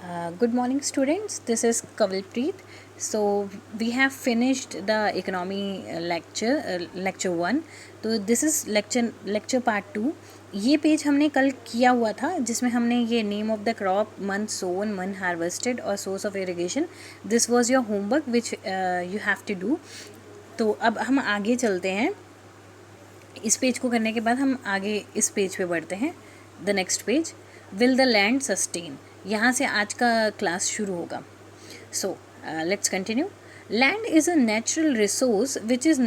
Good morning, students. This is Kavalpreet. So we have finished the economy lecture 1. तो this is lecture part 2. ये page हमने कल किया हुआ था जिसमें हमने ये name of the crop, month sown, month harvested और source of irrigation. This was your homework which you have to do. तो अब हम आगे चलते हैं. इस पेज को करने के बाद हम आगे इस पेज पे बढ़ते हैं. The next page, will the land sustain. यहाँ से आज का क्लास शुरू होगा. So let's continue. Land is a natural resource which is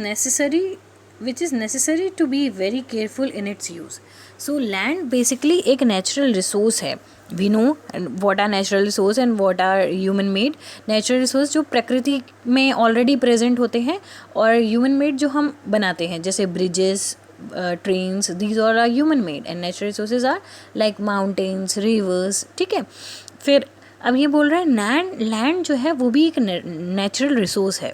necessary to be very careful in its use. So land basically एक नेचुरल रिसोर्स है. We know what are natural resource and what are human made. Natural resource जो प्रकृति में already present होते हैं और human made जो हम बनाते हैं, जैसे bridges, trains, these all are human made and natural resources are like mountains, rivers. ठीक है. फिर अब ये बोल रहा है लैंड जो है वो भी एक नेचुरल रिसोर्स है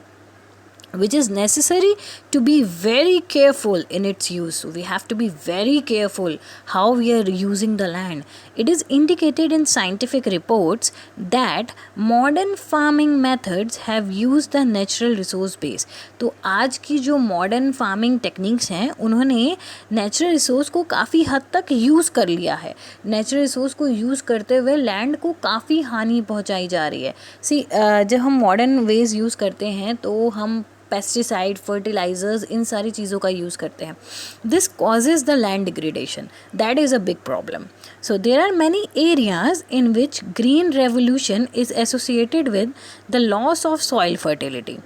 which is necessary to be very careful in its use. So we have to be very careful how we are using the land. It is indicated in scientific reports that modern farming methods have used the natural resource base. तो आज की जो modern farming techniques हैं उन्होंने natural resource को काफ़ी हद तक यूज़ कर लिया है. नेचुरल रिसोर्स को यूज़ करते हुए लैंड को काफ़ी हानि पहुंचाई जा रही है. जब हम मॉडर्न वेज यूज़ करते हैं तो हम पेस्टिसाइड, फर्टिलाइजर्स, इन सारी चीज़ों का यूज़ करते हैं. This causes the land degradation. That is a big problem. So there are many areas in which green revolution is associated with the loss of soil fertility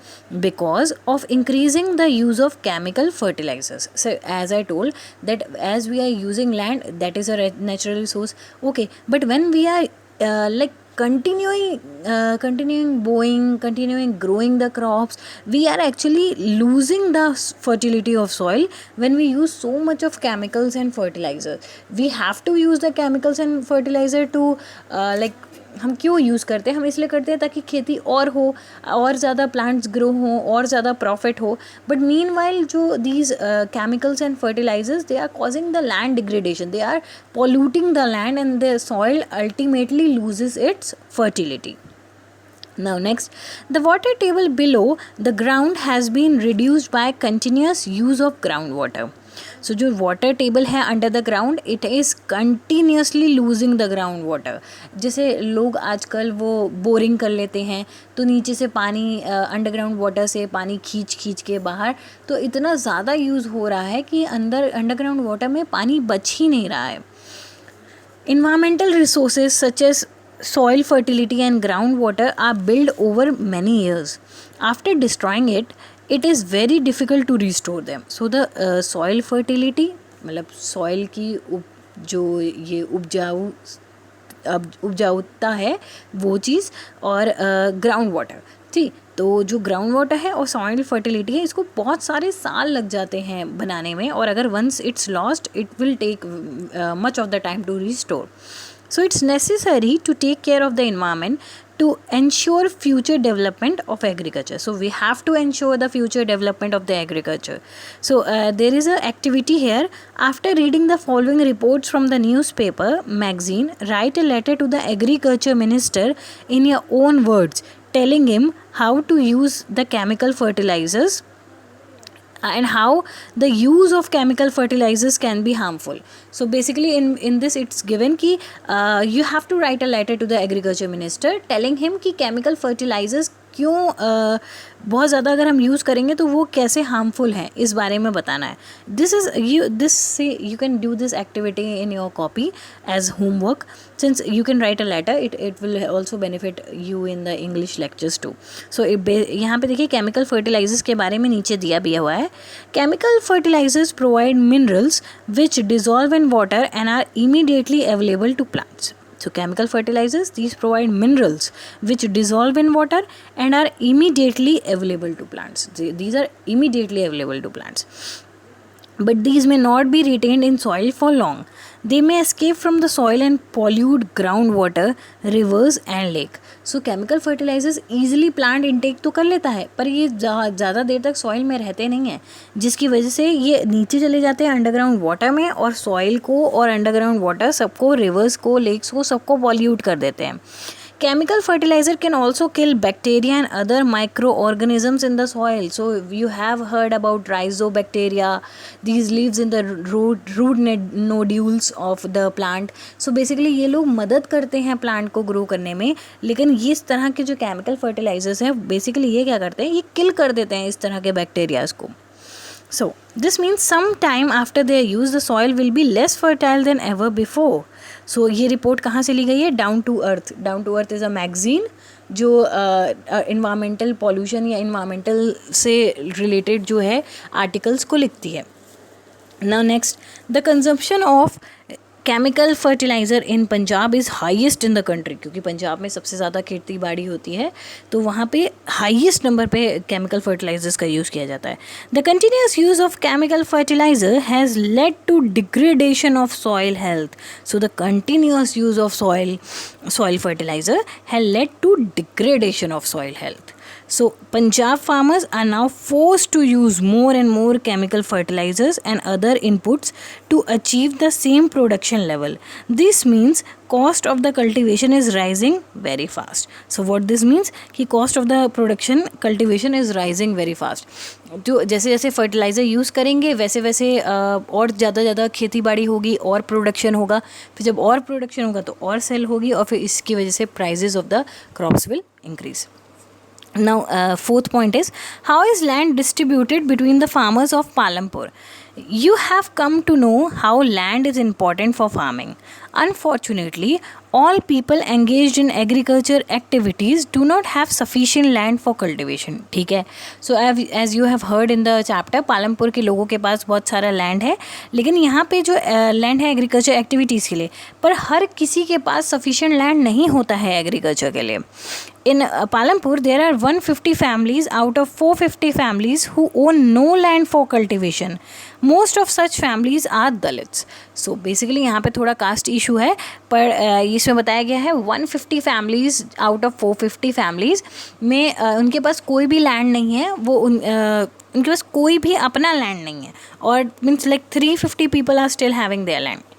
because of increasing the use of chemical fertilizers. So as I told that as we are using land, that is a natural resource. Okay, but when we are continuing growing the crops, we are actually losing the fertility of soil when we use so much of chemicals and fertilizers. We have to use the chemicals and fertilizer to हम क्यों use करते हैं? हम इसलिए करते हैं ताकि खेती और हो, और ज़्यादा प्लांट्स ग्रो हों, और ज़्यादा प्रॉफिट हो. बट मीनवाइल जो these chemicals and fertilisers, they are causing the land degradation. They are polluting the land and the soil ultimately loses its fertility. Now next, the water table below the ground has been reduced by continuous use of groundwater. सो जो water table है under the ground, it is continuously losing the ground water. जैसे लोग आजकल वो boring कर लेते हैं तो नीचे से पानी, अंडरग्राउंड वाटर से पानी खींच के बाहर, तो इतना ज़्यादा यूज़ हो रहा है कि अंडरग्राउंड वाटर में पानी बच ही नहीं रहा है. Environmental resources such as soil fertility and groundwater are built over many years. After destroying it, it is very difficult to restore them. So the soil fertility, मतलब soil की जो ये उपजाऊता है वो चीज़, और ग्राउंड वाटर. ठीक, तो जो ग्राउंड वाटर है और सॉइल फर्टिलिटी है, इसको बहुत सारे साल लग जाते हैं बनाने में, और अगर once it's lost it will take much of the time to restore. So it's necessary to take care of the environment to ensure future development of agriculture. So we have to ensure the future development of the agriculture. So there is a activity here. After reading the following reports from the newspaper, magazine, write a letter to the agriculture minister in your own words, telling him how to use the chemical fertilizers and how the use of chemical fertilizers can be harmful. So basically in this it's given कि you have to write a letter to the agriculture minister telling him कि chemical fertilizers क्यों बहुत ज़्यादा अगर हम use करेंगे तो वो कैसे हार्मफुल हैं, इस बारे में बताना है. You can do this activity in your copy as homework. Since you can write a letter, it will also benefit you in the English lectures too. So यहाँ पे देखिए chemical fertilizers के बारे में नीचे दिया भी हुआ है. Chemical fertilizers provide minerals which dissolve in water and are immediately available to plants. So chemical fertilizers, these provide minerals which dissolve in water and are immediately available to plants. These are immediately available to plants. But these may not be retained in soil for long. They may escape from the soil and pollute groundwater, rivers and lake. So chemical fertilizers easily plant intake तो कर लेता है, पर ये ज़्यादा देर तक soil में रहते नहीं हैं, जिसकी वजह से ये नीचे चले जाते हैं अंडरग्राउंड वाटर में, और सॉइल को और अंडरग्राउंड वाटर सबको, रिवर्स को, लेक्स को, सबको पॉल्यूट कर देते हैं. Chemical fertilizer can also kill bacteria and other microorganisms in the soil. So you have heard about rhizobacteria. These lives in the root nodules of the plant. So basically ये लोग मदद करते हैं प्लांट को grow करने में, लेकिन ये इस तरह के जो केमिकल फर्टिलाइजर्स हैं बेसिकली ये क्या करते हैं, ये किल कर देते हैं इस तरह के बैक्टीरियाज को. So this means some time after their use the soil will be less fertile than ever before. So ये रिपोर्ट कहाँ से ली गई है? Down to earth. Down to earth is a magazine जो इन्वामेंटल पॉल्यूशन या environmental से related जो है आर्टिकल्स को लिखती है. Now next, the consumption of chemical fertiliser in Punjab is highest in the country. क्योंकि पंजाब में सबसे ज़्यादा खेती बाड़ी होती है तो वहाँ पे हाईएस्ट नंबर पे केमिकल फर्टिलाइजर्स का यूज़ किया जाता है. The continuous use of chemical fertiliser has led to degradation of soil health. So the continuous use of soil fertiliser has led to degradation of soil health. So Punjab farmers are now forced to use more and more chemical fertilizers and other inputs to achieve the same production level. This means cost of the cultivation is rising very fast. So what this means कि cost of the cultivation is rising very fast. जो जैसे जैसे fertiliser use करेंगे वैसे वैसे और ज़्यादा खेती बाड़ी होगी और प्रोडक्शन होगा. फिर जब और प्रोडक्शन होगा तो और सेल होगी और फिर इसकी वजह से prizes of the crops will increase. Now, fourth point is, how is land distributed between the farmers of Palampur? You have come to know how land is important for farming. Unfortunately, all people engaged in agriculture activities do not have sufficient land for cultivation. ठीक है. So as you have heard in the chapter, Palampur के लोगों के पास बहुत सारा land है, लेकिन यहाँ पे जो लैंड है एग्रीकल्चर एक्टिविटीज़ के लिए, पर हर किसी के पास सफिशिएंट लैंड नहीं होता है एग्रीकल्चर के लिए. In Palampur, there are 150 families out of 450 families who own no land for cultivation. Most of such families are Dalits. So basically यहाँ पे थोड़ा कास्ट इशू है, पर इसमें बताया गया है 150 families out of 450 families में उनके पास कोई भी लैंड नहीं है. वो उनके पास कोई भी अपना लैंड नहीं है, और means like 350 people are still having their land.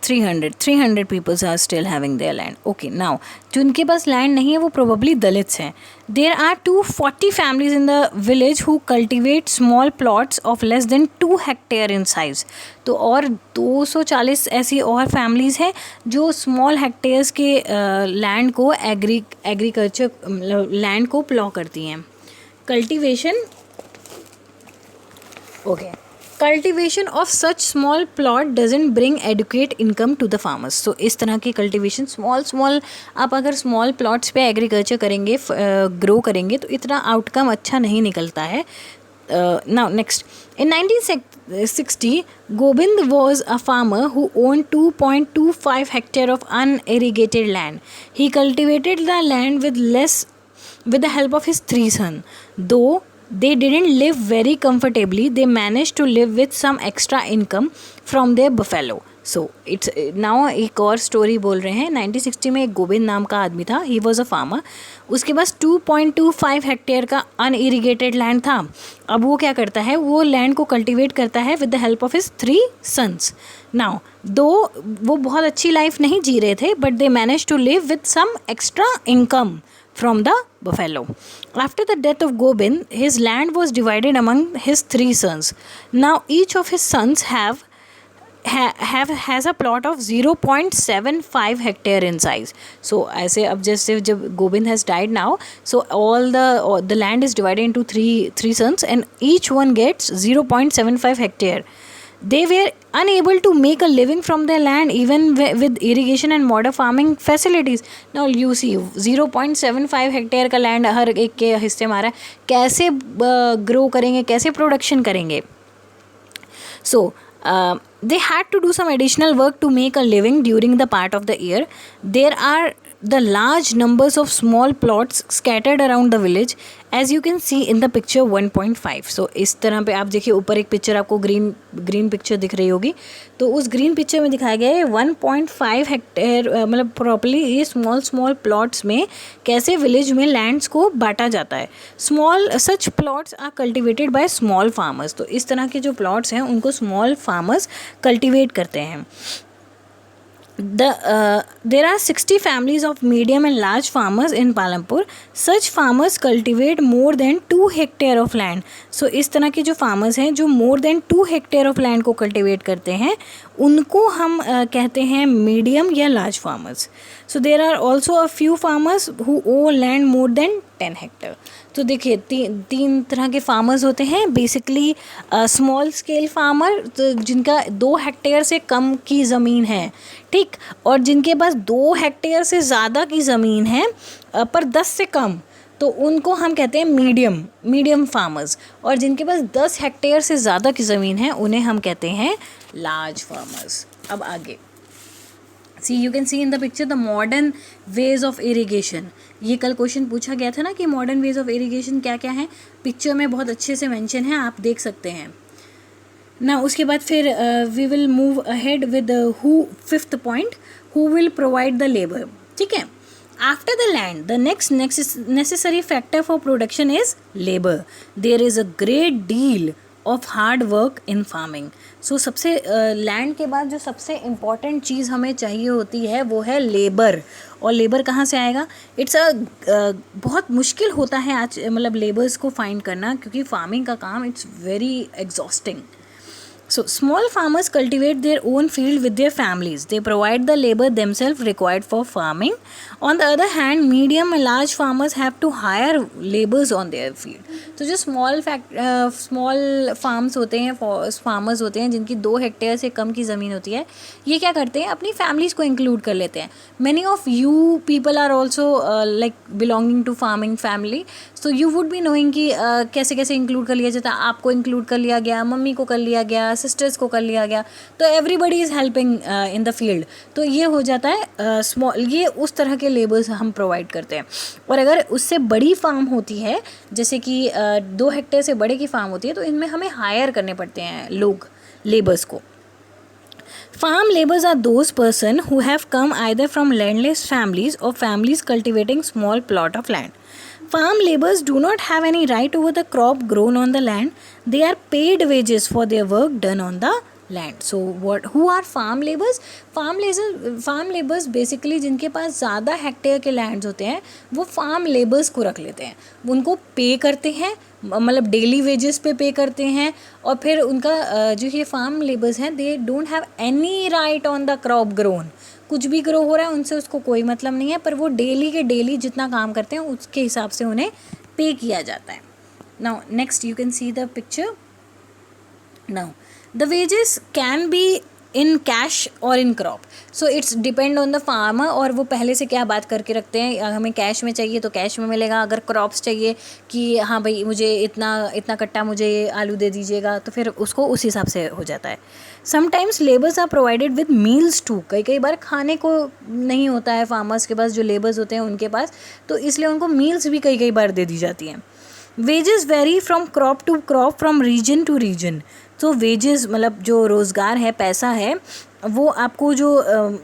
300 people are still having their land. Okay, now जो उनके पास लैंड नहीं है वो प्रोबेबली दलित्स हैं. There are 240 families in the village who cultivate small plots of less than 2 hectare in size. तो और 240 ऐसी और फैमिलीज़ हैं जो स्मॉल हेक्टेयर्स के लैंड को एग्रीकल्चर लैंड को प्लॉ करती हैं. Cultivation okay. Cultivation of such small plot doesn't bring adequate income to the farmers. So इस तरह की कल्टिवेशन स्मॉल आप अगर स्मॉल प्लॉट्स पे एग्रीकल्चर करेंगे, ग्रो करेंगे, तो इतना आउटकम अच्छा नहीं निकलता है. Now next, in 1960 Govind was a farmer who own 2.25 hectare of unirrigated land. He cultivated the land with the help of his 3 sons. Though they didn't live very comfortably, they managed to live with some extra income from their buffalo. So it's now एक और story बोल रहे हैं. 1960 में एक गोविंद नाम का आदमी था. He was a farmer. उसके पास 2.25 हेक्टेयर का अनइरिगेटेड लैंड था. अब वो क्या करता है, वो लैंड को कल्टिवेट करता है with the help of his 3 sons. Now though वो बहुत अच्छी लाइफ नहीं जी रहे थे, but they manage to live with some extra income from the buffalo. After the death of Gobind, his land was divided among his 3 sons. Now each of his sons has a plot of 0.75 hectare in size. So ऐसे अब जैसे जब Gobind has died now, so all the land is divided into three sons and each one gets 0.75 hectare. They were unable to make a living from their land even with irrigation and modern farming facilities. Now you see 0.75 hectare का land हर एक के हिस्से में आ रहा है. कैसे grow करेंगे, कैसे प्रोडक्शन करेंगे? So they had to do some additional work to make a living during the part of the year. There are the large numbers of small plots scattered around the village, as you can see in the picture 1.5. So इस तरह पे आप देखिए, ऊपर एक picture आपको green picture दिख रही होगी. तो उस ग्रीन पिक्चर में दिखाया गया है 1.5 हेक्टेयर, मतलब प्रॉपर्ली ये स्मॉल प्लॉट्स में कैसे विलेज में लैंड्स को बांटा जाता है. Such plots are cultivated by small farmers. तो इस तरह के जो प्लॉट्स हैं उनको स्मॉल फार्मर्स कल्टिवेट करते हैं. There are 60 families of medium and large farmers in Palampur. Such farmers cultivate more than 2 hectare of land. So इस तरह के जो farmers हैं जो more than 2 hectare of land को cultivate करते हैं उनको हम कहते हैं medium या large farmers. So there are also a few farmers who own land more than 10 hectare. तो देखिए तीन तरह के फार्मर्स होते हैं बेसिकली. स्मॉल स्केल फार्मर तो जिनका 2 हेक्टेयर से कम की ज़मीन है, ठीक, और जिनके पास 2 हेक्टेयर से ज़्यादा की ज़मीन है पर 10 से कम, तो उनको हम कहते हैं मीडियम फार्मर्स. और जिनके पास 10 हेक्टेयर से ज़्यादा की ज़मीन है उन्हें हम कहते हैं लार्ज फार्मर्स. अब आगे see you can see in the picture the modern ways of irrigation. ये कल क्वेश्चन पूछा गया था ना कि मॉडर्न वेज ऑफ इरीगेशन क्या क्या है. पिक्चर में बहुत अच्छे से मेंशन है, आप देख सकते हैं ना. उसके बाद फिर we will move ahead with who fifth point, who will provide the labour. ठीक है. After the land, the next necessary factor for production is labor. There is a great deal of hard work in farming. So सबसे land के बाद जो सबसे important चीज़ हमें चाहिए होती है वो है लेबर. और लेबर कहाँ से आएगा? इट्स बहुत मुश्किल होता है आज मतलब लेबर्स को फाइंड करना, क्योंकि फार्मिंग का काम it's very exhausting. So small farmers cultivate their own field with their families. They provide the labor themselves required for farming. On the other hand, medium and large farmers have to hire laborers on their field. तो जो small farms होते हैं, farmers होते हैं जिनकी 2 hectare से कम की ज़मीन होती है, ये क्या करते हैं अपनी फैमिलीज़ को इंक्लूड कर लेते हैं. Many of you people are also like belonging to farming family. So you would be knowing कि कैसे कैसे इंक्लूड कर लिया जाता है. आपको इंक्लूड कर लिया गया, मम्मी को कर लिया गया, सिस्टर्स को कर लिया गया, तो everybody is helping in the field. तो ये हो जाता है स्मॉल, ये उस तरह के लेबर्स हम प्रोवाइड करते हैं. और अगर उससे बड़ी फार्म होती है, जैसे कि 2 हेक्टेयर से बड़े की फार्म होती है, तो इनमें हमें हायर करने पड़ते हैं लोग, लेबर्स को. Farm laborers are those person who have come either from landless families or families cultivating small plot of land. Farm laborers do not have any right over the crop grown on the land. They are paid wages for their work done on the land. So who are farm laborers? Farm laborers basically जिनके पास ज़्यादा hectare के lands होते हैं वो farm labours को रख लेते हैं. उनको पे करते हैं, मतलब डेली वेजेस पे करते हैं. और फिर उनका जो ये फार्म लेबर्स हैं they don't have any right on the crop grown. कुछ भी ग्रो हो रहा है उनसे उसको कोई मतलब नहीं है, पर वो डेली के डेली जितना काम करते हैं उसके हिसाब से उन्हें पे किया जाता है. Now next you can see the picture. Now the wages can be in cash or in crop. So it's depend on the farmer. और वो पहले से क्या बात करके रखते हैं, हमें कैश में चाहिए तो कैश में मिलेगा. अगर क्रॉप्स चाहिए कि हाँ भाई मुझे इतना कट्टा मुझे आलू दे दीजिएगा, तो फिर उसको उस हिसाब से हो जाता है. Sometimes labours are provided with meals too. कई बार खाने को नहीं होता है फार्मर्स के पास, जो लेबर्स होते हैं उनके पास, तो इसलिए उनको मील्स भी कई बार दे दी जाती हैं. Wages vary from crop to crop, from region to region. तो वेजेस मतलब जो रोज़गार है, पैसा है, वो आपको जो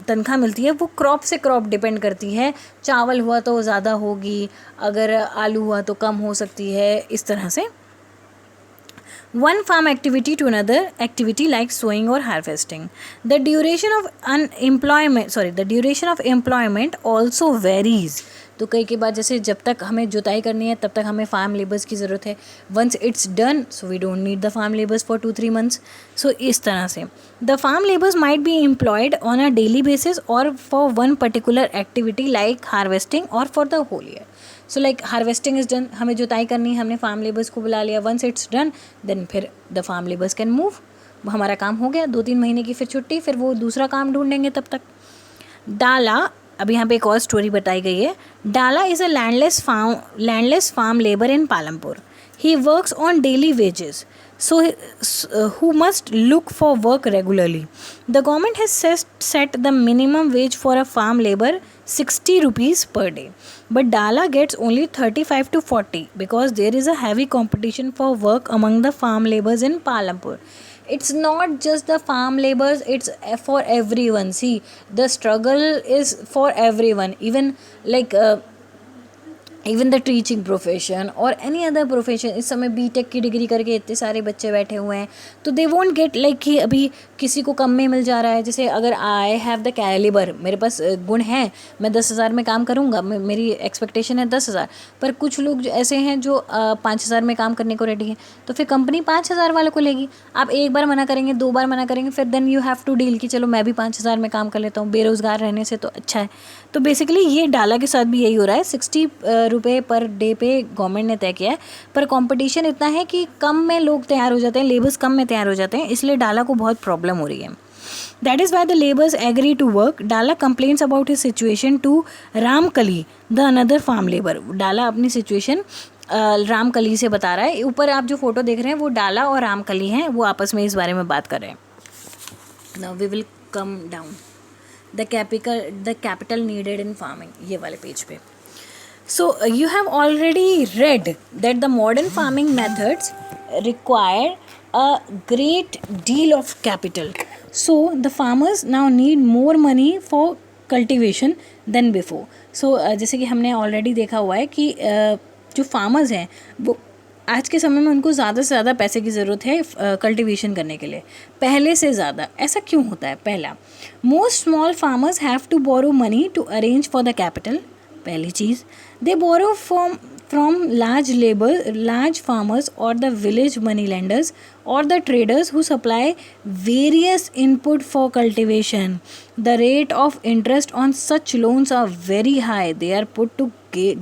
तनख्वाह मिलती है वो क्रॉप से क्रॉप डिपेंड करती है. चावल हुआ तो ज़्यादा होगी, अगर आलू हुआ तो कम हो सकती है, इस तरह से. One farm activity to another activity like sowing or harvesting. The duration of employment also varies. तो कई बार जैसे जब तक हमें जुताई करनी है तब तक हमें फार्म लेबर्स की ज़रूरत है. Once it's done so we don't need the farm labours for 2-3 months. So इस तरह से the farm labours might be employed on a daily basis और for one particular activity like harvesting और for the whole year. So like harvesting is done, हमें जुताई करनी है, हमने फार्म लेबर्स को बुला लिया. वंस इट्स डन देन फिर the farm labours can move. हमारा काम हो गया, 2-3 महीने की फिर छुट्टी, फिर वो दूसरा काम ढूंढेंगे तब तक. डाला, अब यहाँ पे एक और स्टोरी बताई गई है. Dala is a landless farm labour in Palampur. He works on daily wages, so who must look for work regularly. The government has set the minimum wage for a farm labor 60 rupees per day, but Dala gets only 35 to 40 because there is a heavy competition for work among the farm laborers in Palampur. It's not just the farm laborers, it's for everyone. See, the struggle is for everyone. Even like even the teaching profession और any other profession, इस समय BTech की degree करके इतने सारे बच्चे बैठे हुए हैं, तो दे वोंट गेट लाइक कि अभी किसी को कम में मिल जा रहा है। जैसे अगर आई हैव द कैलिबर, मेरे पास गुण है, मैं 10,000 में काम करूँगा, मेरी एक्सपेक्टेशन है 10,000, पर कुछ लोग जो ऐसे हैं जो 5,000 में काम करने को रेडी हैं, तो फिर कंपनी 5,000 वालों को लेगी। आप एक बार मना करेंगे, 2 बार मना करेंगे, फिर then you have to deal कि चलो मैं भी 5,000 में काम कर लेता हूँ, बेरोज़गार रहने से तो अच्छा है। तो बेसिकली ये डाला के साथ भी यही हो रहा है। 60 रुपये पर डे पे गवर्नमेंट ने तय किया है, पर कंपटीशन इतना है कि कम में लोग तैयार हो जाते हैं, लेबर्स कम में तैयार हो जाते हैं, इसलिए डाला को बहुत प्रॉब्लम हो रही है। That is why the labours agree to work. Dala complains about his situation to Ramkali the another farm labour. Dala अपनी सिचुएशन रामकली से बता रहा है। ऊपर आप जो फोटो देख रहे हैं वो डाला और रामकली हैं, वो आपस में इस बारे में बात कर रहे हैं। Now we will come down the capital needed in farming, ये वाले पेज पे। So you have already read that the modern farming methods require a great deal of capital. So the farmers now need more money for cultivation than before. So जैसे कि हमने already देखा हुआ है कि जो farmers हैं वो आज के समय में उनको ज़्यादा से ज़्यादा पैसे की ज़रूरत है कल्टीवेशन करने के लिए, पहले से ज़्यादा। ऐसा क्यों होता है? पहला, most small farmers have to borrow money to arrange for the capital. पहली चीज़, they borrow from large farmers or the village money lenders or the traders who supply various input for cultivation. The rate of interest on such loans are very high. They are put to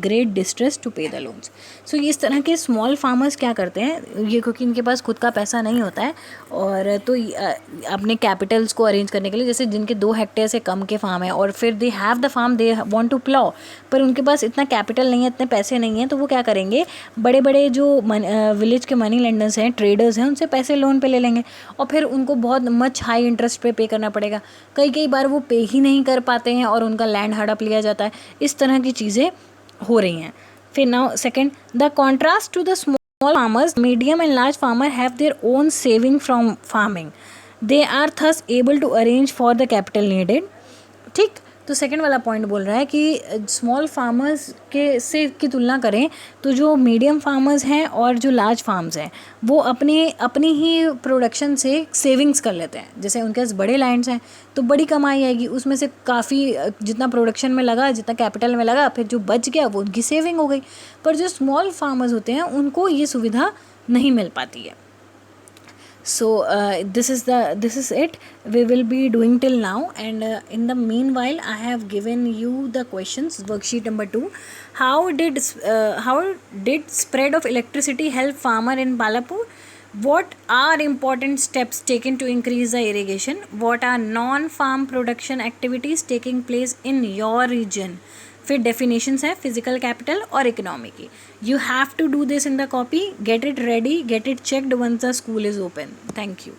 great distress to pay the loans. So इस तरह के small farmers क्या करते हैं, ये क्योंकि इनके पास खुद का पैसा नहीं होता है, और तो अपने कैपिटल्स को अरेंज करने के लिए, जैसे जिनके 2 हेक्टेयर से कम के फार्म है और फिर they have the farm, they want to plough, पर उनके पास इतना कैपिटल नहीं है, इतने पैसे नहीं हैं, तो वो क्या करेंगे, बड़े बड़े जो विलेज के मनी लेंडर्स हैं, ट्रेडर्स हैं, उनसे पैसे लोन पे ले लेंगे और फिर उनको बहुत मच हाई इंटरेस्ट पे करना पड़ेगा। कई बार वो पे ही नहीं कर पाते हैं और उनका लैंड हड़प लिया जाता है। इस तरह की चीज़ें हो रही हैं। फिर now second, the contrast to the small farmers, medium and large farmer have their own saving from farming, they are thus able to arrange for the capital needed. ठीक, तो सेकंड वाला पॉइंट बोल रहा है कि स्मॉल फार्मर्स के से की तुलना करें तो जो मीडियम फार्मर्स हैं और जो लार्ज फार्म्स हैं वो अपनी ही प्रोडक्शन से सेविंग्स कर लेते हैं। जैसे उनके पास बड़े लैंड्स हैं तो बड़ी कमाई आएगी, उसमें से काफ़ी जितना प्रोडक्शन में लगा, जितना कैपिटल में लगा, फिर जो बच गया वो उनकी सेविंग हो गई। पर जो स्मॉल फार्मर्स होते हैं उनको ये सुविधा नहीं मिल पाती है। So this is it we will be doing till now, and in the meanwhile I have given you the questions. Worksheet number 2, how did spread of electricity help farmer in Balapur? What are important steps taken to increase the irrigation? What are non-farm production activities taking place in your region? फिर definitions है physical capital और economy की। You have to do this in the copy, get it ready, get it checked once the school is open. Thank you.